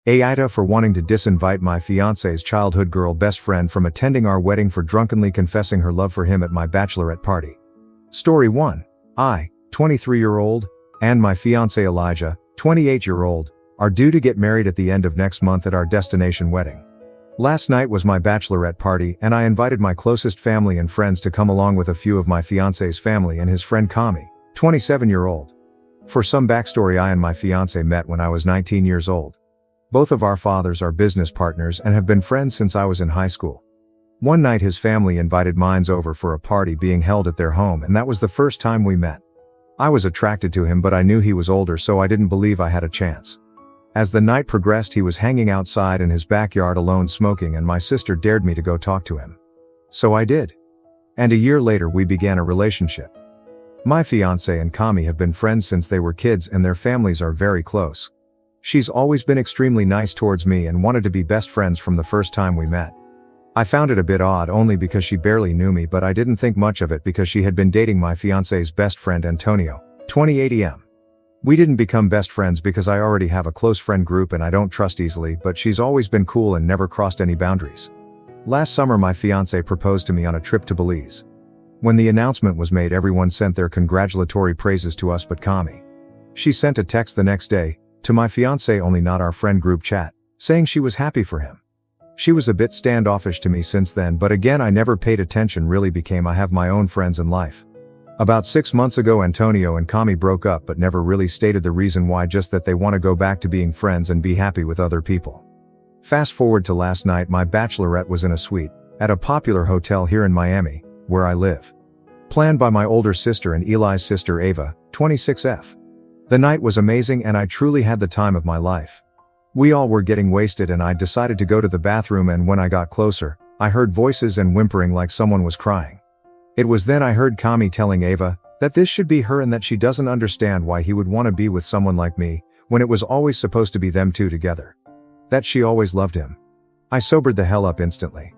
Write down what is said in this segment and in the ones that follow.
Aida for wanting to disinvite my fiance's childhood girl best friend from attending our wedding for drunkenly confessing her love for him at my bachelorette party. Story 1. I, 23-year-old, and my fiance Elijah, 28-year-old, are due to get married at the end of next month at our destination wedding. Last night was my bachelorette party and I invited my closest family and friends to come along with a few of my fiance's family and his friend Kami, 27-year-old. For some backstory, I and my fiance met when I was 19 years old. Both of our fathers are business partners and have been friends since I was in high school. One night his family invited mine over for a party being held at their home, and that was the first time we met. I was attracted to him, but I knew he was older, so I didn't believe I had a chance. As the night progressed, he was hanging outside in his backyard alone smoking, and my sister dared me to go talk to him. So I did. And a year later we began a relationship. My fiancé and Kami have been friends since they were kids and their families are very close. She's always been extremely nice towards me and wanted to be best friends from the first time we met. I found it a bit odd only because she barely knew me, but I didn't think much of it because she had been dating my fiancé's best friend Antonio, 28 EM. We didn't become best friends because I already have a close friend group and I don't trust easily, but she's always been cool and never crossed any boundaries. Last summer my fiancé proposed to me on a trip to Belize. When the announcement was made, everyone sent their congratulatory praises to us but Kami. She sent a text the next day, to my fiancé only, not our friend group chat, saying she was happy for him. She was a bit standoffish to me since then, but again I never paid attention, really became I have my own friends in life. About 6 months ago Antonio and Kami broke up but never really stated the reason why, just that they want to go back to being friends and be happy with other people. Fast forward to last night, my bachelorette was in a suite, at a popular hotel here in Miami, where I live. Planned by my older sister and Eli's sister Ava, 26F. The night was amazing and I truly had the time of my life. We all were getting wasted and I decided to go to the bathroom, and when I got closer, I heard voices and whimpering like someone was crying. It was then I heard Kami telling Ava that this should be her and that she doesn't understand why he would want to be with someone like me, when it was always supposed to be them two together. That she always loved him. I sobered the hell up instantly.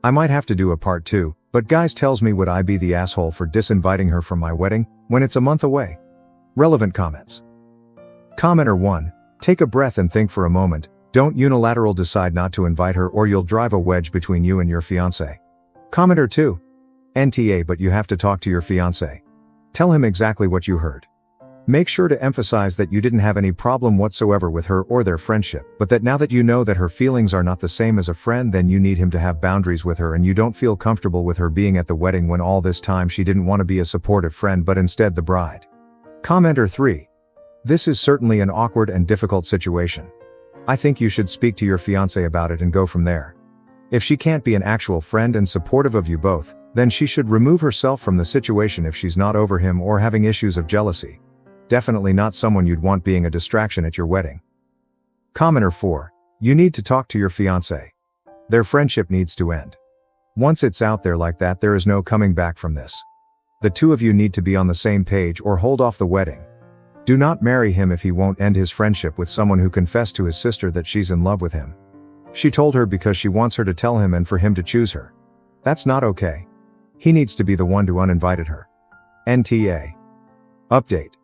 I might have to do a part 2, but guys tells me, would I be the asshole for disinviting her from my wedding, when it's a month away? Relevant comments. Commenter 1. Take a breath and think for a moment. Don't unilateral decide not to invite her or you'll drive a wedge between you and your fiancé. Commenter 2. NTA, but you have to talk to your fiancé. Tell him exactly what you heard. Make sure to emphasize that you didn't have any problem whatsoever with her or their friendship, but that now that you know that her feelings are not the same as a friend, then you need him to have boundaries with her and you don't feel comfortable with her being at the wedding when all this time she didn't want to be a supportive friend but instead the bride. Commenter 3. This is certainly an awkward and difficult situation. I think you should speak to your fiancé about it and go from there. If she can't be an actual friend and supportive of you both, then she should remove herself from the situation if she's not over him or having issues of jealousy. Definitely not someone you'd want being a distraction at your wedding. Commenter 4. You need to talk to your fiancé. Their friendship needs to end. Once it's out there like that, there is no coming back from this. The two of you need to be on the same page or hold off the wedding. Do not marry him if he won't end his friendship with someone who confessed to his sister that she's in love with him. She told her because she wants her to tell him and for him to choose her. That's not okay. He needs to be the one to uninvited her. NTA. Update.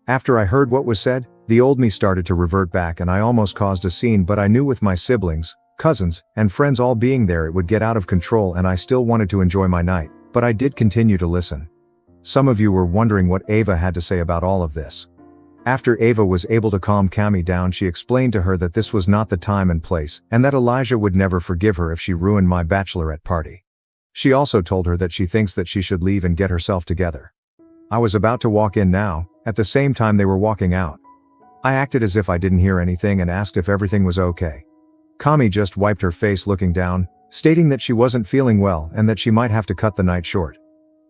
After I heard what was said, the old me started to revert back and I almost caused a scene, but I knew with my siblings, cousins, and friends all being there it would get out of control and I still wanted to enjoy my night, but I did continue to listen. Some of you were wondering what Ava had to say about all of this. After Ava was able to calm Kami down, she explained to her that this was not the time and place, and that Elijah would never forgive her if she ruined my bachelorette party. She also told her that she thinks that she should leave and get herself together. I was about to walk in now, at the same time they were walking out. I acted as if I didn't hear anything and asked if everything was okay. Kami just wiped her face looking down, stating that she wasn't feeling well and that she might have to cut the night short.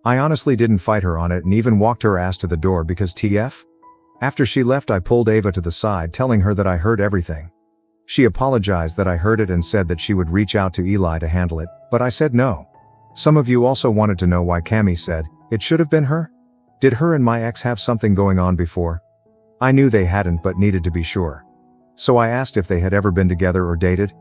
I honestly didn't fight her on it and even walked her ass to the door because TF? After she left I pulled Ava to the side telling her that I heard everything. She apologized that I heard it and said that she would reach out to Eli to handle it, but I said no. Some of you also wanted to know why Kami said, it should have been her? Did her and my ex have something going on before? I knew they hadn't but needed to be sure. So I asked if they had ever been together or dated.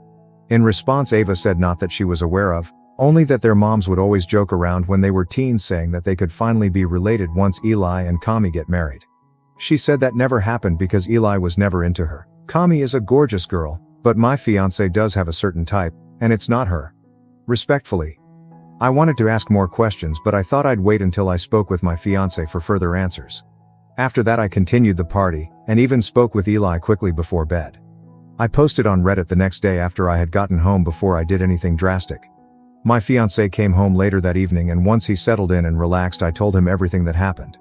In response Ava said not that she was aware of, only that their moms would always joke around when they were teens saying that they could finally be related once Eli and Kami get married. She said that never happened because Eli was never into her. Kami is a gorgeous girl, But my fiancé does have a certain type, and it's not her. Respectfully. I wanted to ask more questions, but I thought I'd wait until I spoke with my fiancé for further answers. After that I continued the party, and even spoke with Eli quickly before bed. I posted on Reddit the next day after I had gotten home before I did anything drastic. My fiancé came home later that evening, and once he settled in and relaxed I told him everything that happened.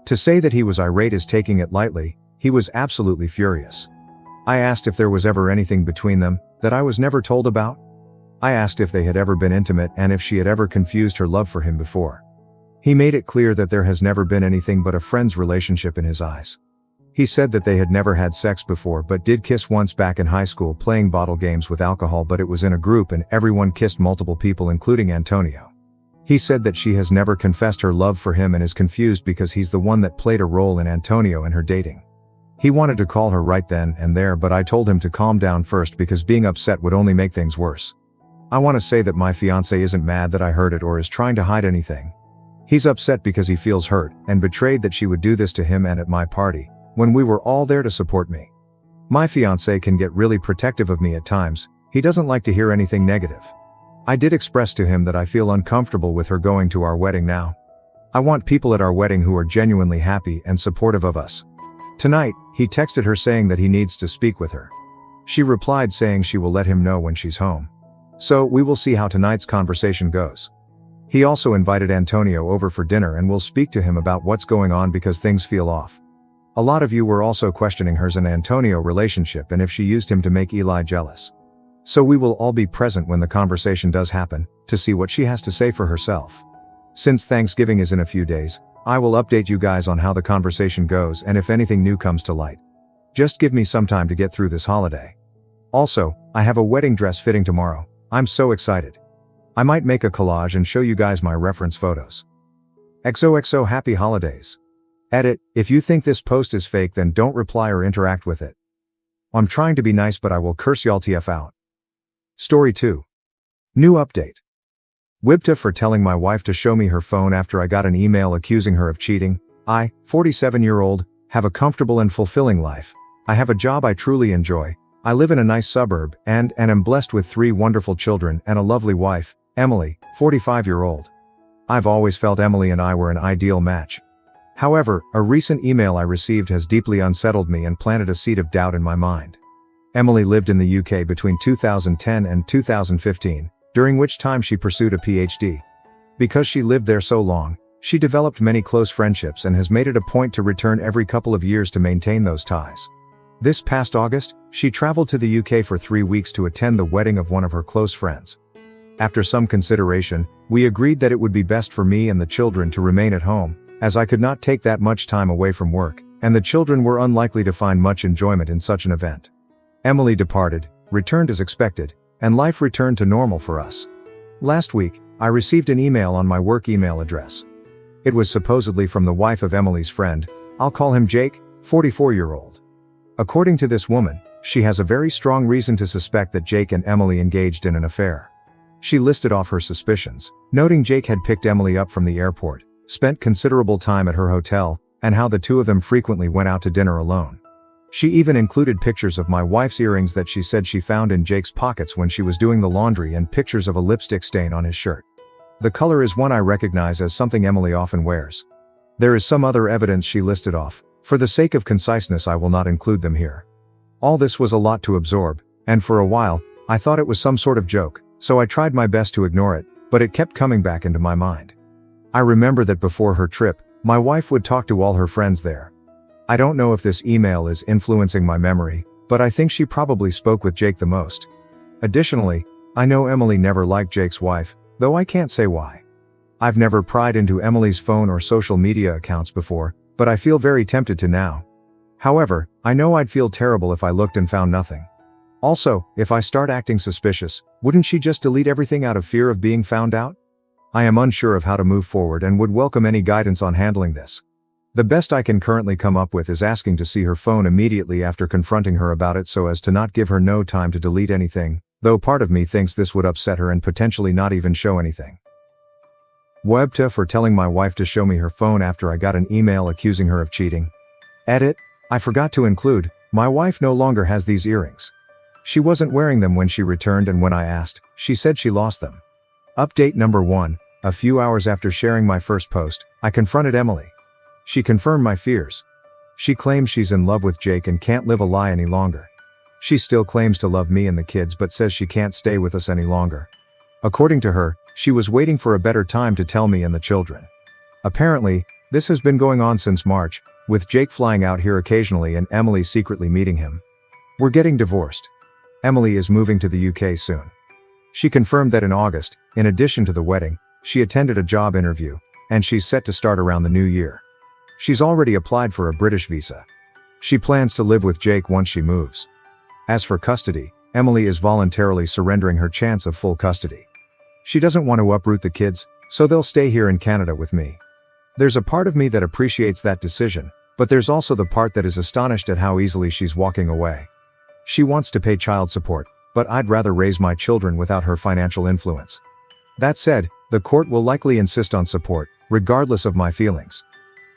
To say that he was irate is taking it lightly. He was absolutely furious. I asked if there was ever anything between them that I was never told about. I asked if they had ever been intimate and if she had ever confused her love for him before. He made it clear that there has never been anything but a friend's relationship in his eyes. He said that they had never had sex before but did kiss once back in high school playing bottle games with alcohol, but it was in a group and everyone kissed multiple people including Antonio. He said that she has never confessed her love for him and is confused because he's the one that played a role in Antonio and her dating. He wanted to call her right then and there, but I told him to calm down first because being upset would only make things worse. I want to say that my fiancé isn't mad that I heard it or is trying to hide anything. He's upset because he feels hurt and betrayed that she would do this to him and at my party, when we were all there to support me. My fiancé can get really protective of me at times. He doesn't like to hear anything negative. I did express to him that I feel uncomfortable with her going to our wedding now. I want people at our wedding who are genuinely happy and supportive of us. Tonight, he texted her saying that he needs to speak with her. She replied saying she will let him know when she's home. So, we will see how tonight's conversation goes. He also invited Antonio over for dinner and will speak to him about what's going on because things feel off. A lot of you were also questioning hers and Antonio relationship and if she used him to make Eli jealous. So we will all be present when the conversation does happen, to see what she has to say for herself. Since Thanksgiving is in a few days, I will update you guys on how the conversation goes and if anything new comes to light. Just give me some time to get through this holiday. Also, I have a wedding dress fitting tomorrow. I'm so excited. I might make a collage and show you guys my reference photos. XOXO happy holidays. Edit, if you think this post is fake then don't reply or interact with it. I'm trying to be nice but I will curse y'all TF out. Story 2. New update. Wibta for telling my wife to show me her phone after I got an email accusing her of cheating. I, 47-year-old, have a comfortable and fulfilling life. I have a job I truly enjoy. I live in a nice suburb and am blessed with 3 wonderful children and a lovely wife, Emily, 45-year-old. I've always felt Emily and I were an ideal match. However, a recent email I received has deeply unsettled me and planted a seed of doubt in my mind. Emily lived in the UK between 2010 and 2015, during which time she pursued a PhD. Because she lived there so long, she developed many close friendships and has made it a point to return every couple of years to maintain those ties. This past August, she traveled to the UK for 3 weeks to attend the wedding of one of her close friends. After some consideration, we agreed that it would be best for me and the children to remain at home, as I could not take that much time away from work, and the children were unlikely to find much enjoyment in such an event. Emily departed, returned as expected, and life returned to normal for us. Last week, I received an email on my work email address. It was supposedly from the wife of Emily's friend. I'll call him Jake, 44-year-old. According to this woman, she has a very strong reason to suspect that Jake and Emily engaged in an affair. She listed off her suspicions, noting Jake had picked Emily up from the airport, spent considerable time at her hotel, and how the two of them frequently went out to dinner alone. She even included pictures of my wife's earrings that she said she found in Jake's pockets when she was doing the laundry and pictures of a lipstick stain on his shirt. The color is one I recognize as something Emily often wears. There is some other evidence she listed off. For the sake of conciseness I will not include them here. All this was a lot to absorb, and for a while, I thought it was some sort of joke, so I tried my best to ignore it, but it kept coming back into my mind. I remember that before her trip, my wife would talk to all her friends there. I don't know if this email is influencing my memory, but I think she probably spoke with Jake the most. Additionally, I know Emily never liked Jake's wife, though I can't say why. I've never pried into Emily's phone or social media accounts before, but I feel very tempted to now. However, I know I'd feel terrible if I looked and found nothing. Also, if I start acting suspicious, wouldn't she just delete everything out of fear of being found out? I am unsure of how to move forward and would welcome any guidance on handling this. The best I can currently come up with is asking to see her phone immediately after confronting her about it so as to not give her no time to delete anything, though part of me thinks this would upset her and potentially not even show anything. Webta for telling my wife to show me her phone after I got an email accusing her of cheating. Edit, I forgot to include, my wife no longer has these earrings. She wasn't wearing them when she returned, and when I asked, she said she lost them. Update number 1. A few hours after sharing my first post, I confronted Emily. She confirmed my fears. She claims she's in love with Jake and can't live a lie any longer. She still claims to love me and the kids but says she can't stay with us any longer. According to her, she was waiting for a better time to tell me and the children. Apparently, this has been going on since March, with Jake flying out here occasionally and Emily secretly meeting him. We're getting divorced. Emily is moving to the UK soon. She confirmed that in August, in addition to the wedding, she attended a job interview, and she's set to start around the new year. She's already applied for a British visa. She plans to live with Jake once she moves. As for custody, Emily is voluntarily surrendering her chance of full custody. She doesn't want to uproot the kids, so they'll stay here in Canada with me. There's a part of me that appreciates that decision, but there's also the part that is astonished at how easily she's walking away. She wants to pay child support, but I'd rather raise my children without her financial influence. That said, the court will likely insist on support, regardless of my feelings.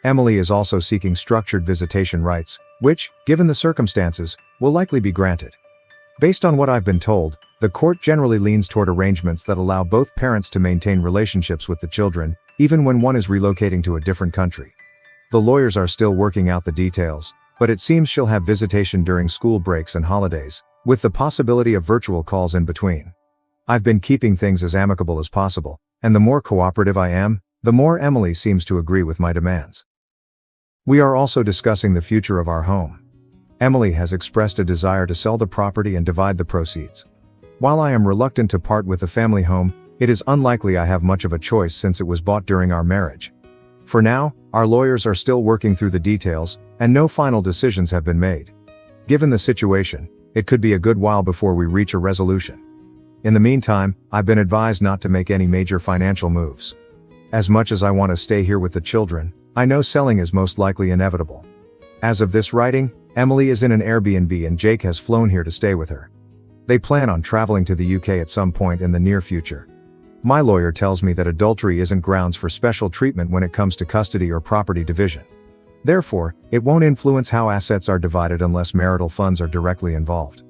Emily is also seeking structured visitation rights, which, given the circumstances, will likely be granted. Based on what I've been told, the court generally leans toward arrangements that allow both parents to maintain relationships with the children, even when one is relocating to a different country. The lawyers are still working out the details, but it seems she'll have visitation during school breaks and holidays, with the possibility of virtual calls in between. I've been keeping things as amicable as possible, and the more cooperative I am, the more Emily seems to agree with my demands. We are also discussing the future of our home. Emily has expressed a desire to sell the property and divide the proceeds. While I am reluctant to part with the family home, it is unlikely I have much of a choice since it was bought during our marriage. For now, our lawyers are still working through the details, and no final decisions have been made. Given the situation, it could be a good while before we reach a resolution. In the meantime, I've been advised not to make any major financial moves. As much as I want to stay here with the children, I know selling is most likely inevitable. As of this writing, Emily is in an Airbnb and Jake has flown here to stay with her. They plan on traveling to the UK at some point in the near future. My lawyer tells me that adultery isn't grounds for special treatment when it comes to custody or property division. Therefore, it won't influence how assets are divided unless marital funds are directly involved.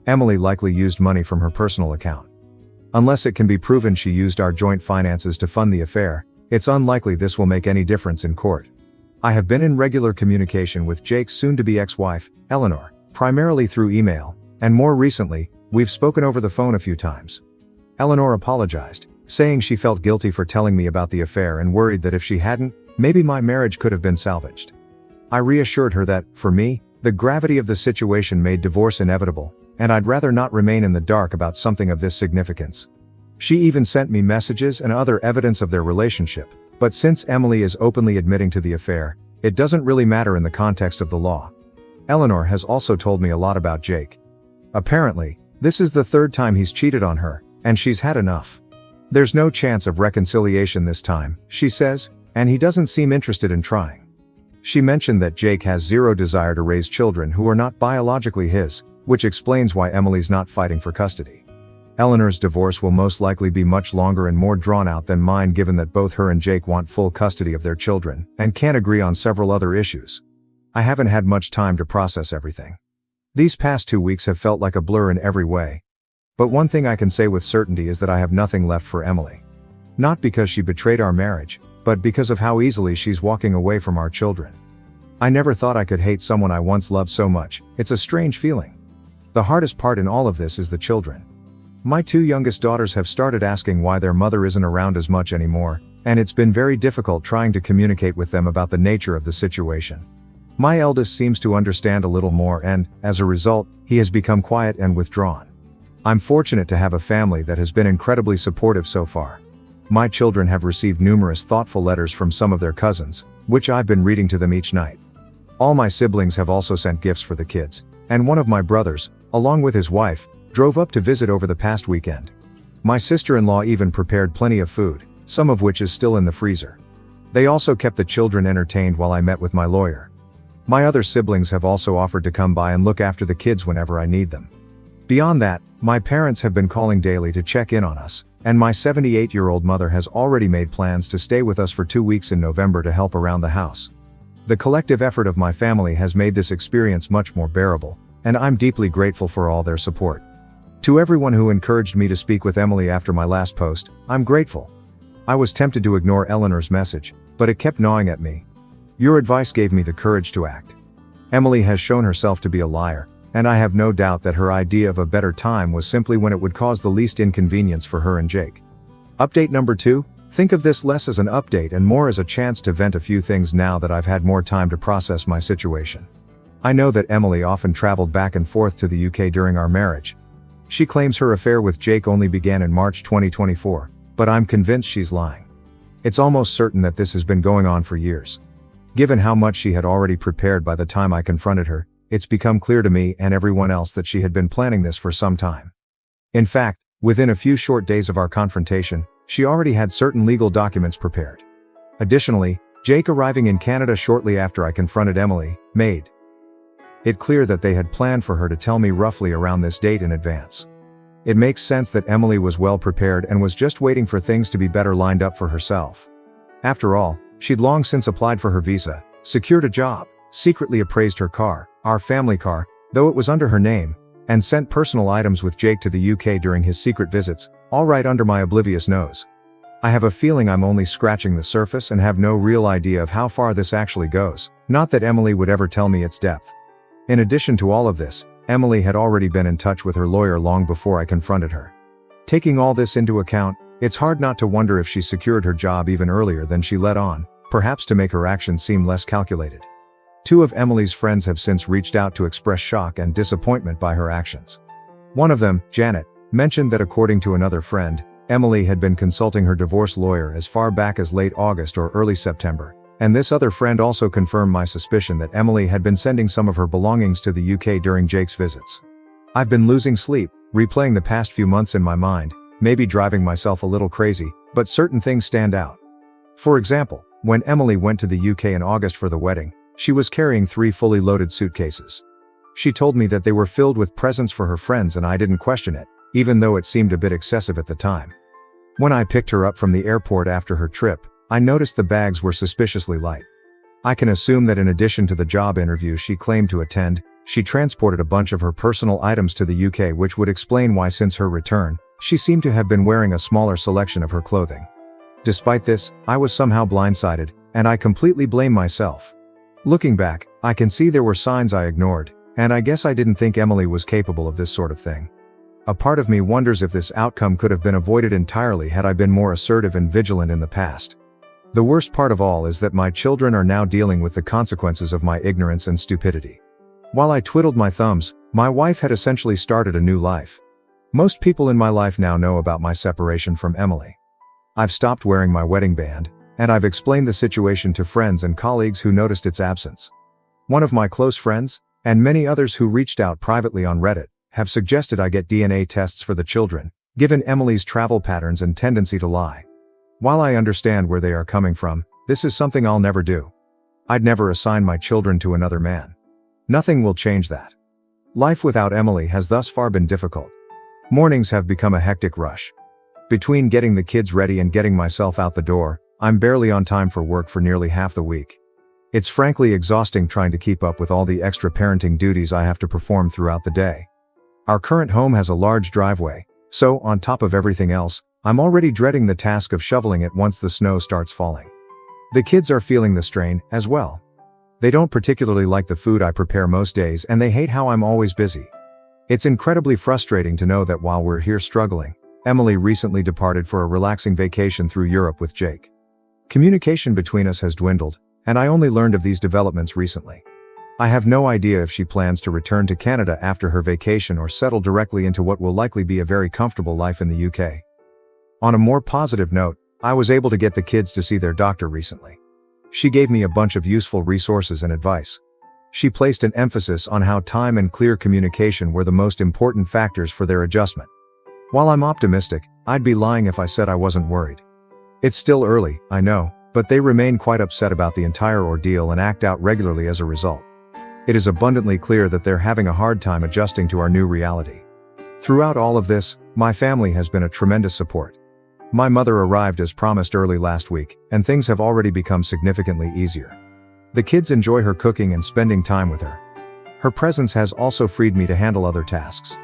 Emily likely used money from her personal account. Unless it can be proven she used our joint finances to fund the affair, it's unlikely this will make any difference in court. I have been in regular communication with Jake's soon-to-be ex-wife, Eleanor, primarily through email, and more recently, we've spoken over the phone a few times. Eleanor apologized, saying she felt guilty for telling me about the affair and worried that if she hadn't, maybe my marriage could have been salvaged. I reassured her that, for me, the gravity of the situation made divorce inevitable, and I'd rather not remain in the dark about something of this significance. She even sent me messages and other evidence of their relationship, but since Emily is openly admitting to the affair, it doesn't really matter in the context of the law. Eleanor has also told me a lot about Jake. Apparently, this is the third time he's cheated on her, and she's had enough. There's no chance of reconciliation this time, she says, and he doesn't seem interested in trying. She mentioned that Jake has zero desire to raise children who are not biologically his, which explains why Emily's not fighting for custody. Eleanor's divorce will most likely be much longer and more drawn out than mine, given that both her and Jake want full custody of their children, and can't agree on several other issues. I haven't had much time to process everything. These past 2 weeks have felt like a blur in every way. But one thing I can say with certainty is that I have nothing left for Emily. Not because she betrayed our marriage, but because of how easily she's walking away from our children. I never thought I could hate someone I once loved so much. It's a strange feeling. The hardest part in all of this is the children. My 2 youngest daughters have started asking why their mother isn't around as much anymore, and it's been very difficult trying to communicate with them about the nature of the situation. My eldest seems to understand a little more and, as a result, he has become quiet and withdrawn. I'm fortunate to have a family that has been incredibly supportive so far. My children have received numerous thoughtful letters from some of their cousins, which I've been reading to them each night. All my siblings have also sent gifts for the kids, and one of my brothers, along with his wife, drove up to visit over the past weekend. My sister-in-law even prepared plenty of food, some of which is still in the freezer. They also kept the children entertained while I met with my lawyer. My other siblings have also offered to come by and look after the kids whenever I need them. Beyond that, my parents have been calling daily to check in on us, and my 78-year-old mother has already made plans to stay with us for 2 weeks in November to help around the house. The collective effort of my family has made this experience much more bearable, and I'm deeply grateful for all their support. To everyone who encouraged me to speak with Emily after my last post, I'm grateful. I was tempted to ignore Eleanor's message, but it kept gnawing at me. Your advice gave me the courage to act. Emily has shown herself to be a liar, and I have no doubt that her idea of a better time was simply when it would cause the least inconvenience for her and Jake. Update number 2, think of this less as an update and more as a chance to vent a few things now that I've had more time to process my situation. I know that Emily often traveled back and forth to the UK during our marriage. She claims her affair with Jake only began in March 2024, but I'm convinced she's lying. It's almost certain that this has been going on for years. Given how much she had already prepared by the time I confronted her, it's become clear to me and everyone else that she had been planning this for some time. In fact, within a few short days of our confrontation, she already had certain legal documents prepared. Additionally, Jake arriving in Canada shortly after I confronted Emily, made it clear that they had planned for her to tell me roughly around this date in advance. It makes sense that Emily was well prepared and was just waiting for things to be better lined up for herself. After all, she'd long since applied for her visa, secured a job, secretly appraised her car, our family car, though it was under her name, and sent personal items with Jake to the UK during his secret visits, all right under my oblivious nose. I have a feeling I'm only scratching the surface and have no real idea of how far this actually goes, not that Emily would ever tell me its depth. In addition to all of this, Emily had already been in touch with her lawyer long before I confronted her. Taking all this into account, it's hard not to wonder if she secured her job even earlier than she let on, perhaps to make her actions seem less calculated. 2 of Emily's friends have since reached out to express shock and disappointment by her actions. One of them, Janet, mentioned that according to another friend, Emily had been consulting her divorce lawyer as far back as late August or early September, and this other friend also confirmed my suspicion that Emily had been sending some of her belongings to the UK during Jake's visits. I've been losing sleep, replaying the past few months in my mind, maybe driving myself a little crazy, but certain things stand out. For example, when Emily went to the UK in August for the wedding, she was carrying 3 fully loaded suitcases. She told me that they were filled with presents for her friends and I didn't question it, even though it seemed a bit excessive at the time. When I picked her up from the airport after her trip, I noticed the bags were suspiciously light. I can assume that in addition to the job interview she claimed to attend, she transported a bunch of her personal items to the UK, which would explain why since her return, she seemed to have been wearing a smaller selection of her clothing. Despite this, I was somehow blindsided, and I completely blame myself. Looking back, I can see there were signs I ignored, and I guess I didn't think Emily was capable of this sort of thing. A part of me wonders if this outcome could have been avoided entirely had I been more assertive and vigilant in the past. The worst part of all is that my children are now dealing with the consequences of my ignorance and stupidity. While I twiddled my thumbs, my wife had essentially started a new life. Most people in my life now know about my separation from Emily. I've stopped wearing my wedding band, and I've explained the situation to friends and colleagues who noticed its absence. One of my close friends, and many others who reached out privately on Reddit, have suggested I get DNA tests for the children, given Emily's travel patterns and tendency to lie. While I understand where they are coming from, this is something I'll never do. I'd never assign my children to another man. Nothing will change that. Life without Emily has thus far been difficult. Mornings have become a hectic rush. Between getting the kids ready and getting myself out the door, I'm barely on time for work for nearly half the week. It's frankly exhausting trying to keep up with all the extra parenting duties I have to perform throughout the day. Our current home has a large driveway, so on top of everything else, I'm already dreading the task of shoveling it once the snow starts falling. The kids are feeling the strain, as well. They don't particularly like the food I prepare most days and they hate how I'm always busy. It's incredibly frustrating to know that while we're here struggling, Emily recently departed for a relaxing vacation through Europe with Jake. Communication between us has dwindled, and I only learned of these developments recently. I have no idea if she plans to return to Canada after her vacation or settle directly into what will likely be a very comfortable life in the UK. On a more positive note, I was able to get the kids to see their doctor recently. She gave me a bunch of useful resources and advice. She placed an emphasis on how time and clear communication were the most important factors for their adjustment. While I'm optimistic, I'd be lying if I said I wasn't worried. It's still early, I know, but they remain quite upset about the entire ordeal and act out regularly as a result. It is abundantly clear that they're having a hard time adjusting to our new reality. Throughout all of this, my family has been a tremendous support. My mother arrived as promised early last week, and things have already become significantly easier. The kids enjoy her cooking and spending time with her. Her presence has also freed me to handle other tasks.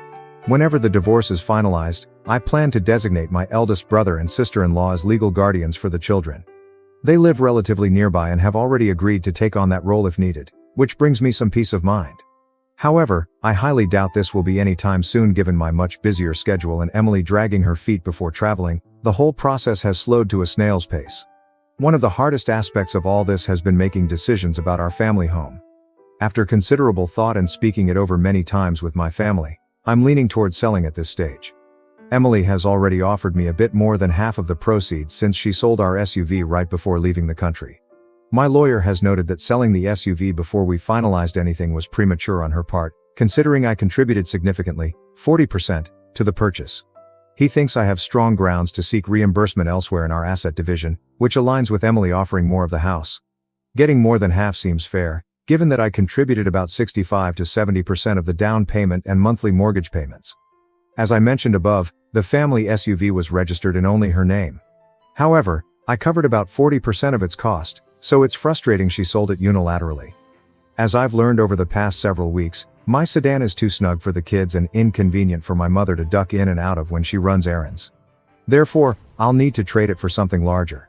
Whenever the divorce is finalized, I plan to designate my eldest brother and sister-in-law as legal guardians for the children. They live relatively nearby and have already agreed to take on that role if needed, which brings me some peace of mind. However, I highly doubt this will be any time soon given my much busier schedule and Emily dragging her feet before traveling. The whole process has slowed to a snail's pace. One of the hardest aspects of all this has been making decisions about our family home. After considerable thought and speaking it over many times with my family, I'm leaning towards selling at this stage. Emily has already offered me a bit more than half of the proceeds since she sold our SUV right before leaving the country. My lawyer has noted that selling the SUV before we finalized anything was premature on her part, considering I contributed significantly, 40%, to the purchase. He thinks I have strong grounds to seek reimbursement elsewhere in our asset division, which aligns with Emily offering more of the house. Getting more than half seems fair, given that I contributed about 65 to 70% of the down payment and monthly mortgage payments. As I mentioned above, the family SUV was registered in only her name. However, I covered about 40% of its cost, so it's frustrating she sold it unilaterally. As I've learned over the past several weeks, my sedan is too snug for the kids and inconvenient for my mother to duck in and out of when she runs errands. Therefore, I'll need to trade it for something larger.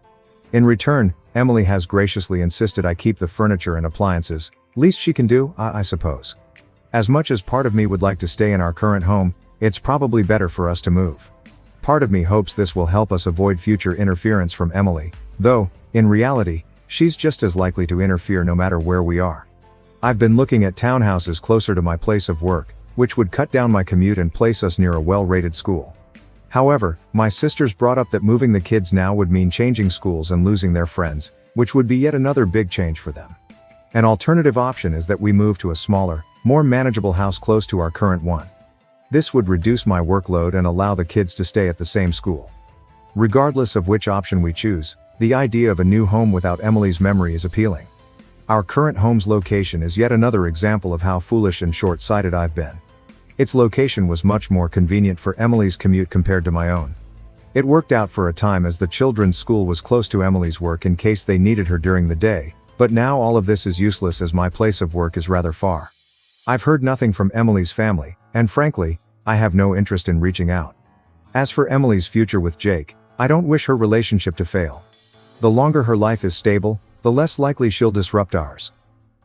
In return, Emily has graciously insisted I keep the furniture and appliances, least she can do, I suppose. As much as part of me would like to stay in our current home, it's probably better for us to move. Part of me hopes this will help us avoid future interference from Emily, though, in reality, she's just as likely to interfere no matter where we are. I've been looking at townhouses closer to my place of work, which would cut down my commute and place us near a well-rated school. However, my sisters brought up that moving the kids now would mean changing schools and losing their friends, which would be yet another big change for them. An alternative option is that we move to a smaller, more manageable house close to our current one. This would reduce my workload and allow the kids to stay at the same school. Regardless of which option we choose, the idea of a new home without Emily's memory is appealing. Our current home's location is yet another example of how foolish and short-sighted I've been. Its location was much more convenient for Emily's commute compared to my own. It worked out for a time as the children's school was close to Emily's work in case they needed her during the day, but now all of this is useless as my place of work is rather far. I've heard nothing from Emily's family, and frankly, I have no interest in reaching out. As for Emily's future with Jake, I don't wish her relationship to fail. The longer her life is stable, the less likely she'll disrupt ours.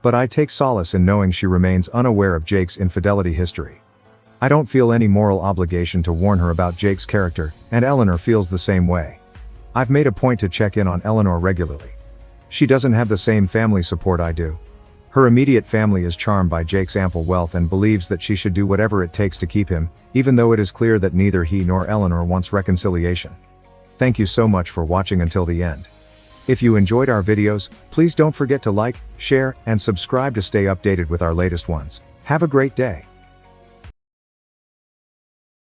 But I take solace in knowing she remains unaware of Jake's infidelity history. I don't feel any moral obligation to warn her about Jake's character, and Eleanor feels the same way. I've made a point to check in on Eleanor regularly. She doesn't have the same family support I do. Her immediate family is charmed by Jake's ample wealth and believes that she should do whatever it takes to keep him, even though it is clear that neither he nor Eleanor wants reconciliation. Thank you so much for watching until the end. If you enjoyed our videos, please don't forget to like, share, and subscribe to stay updated with our latest ones. Have a great day.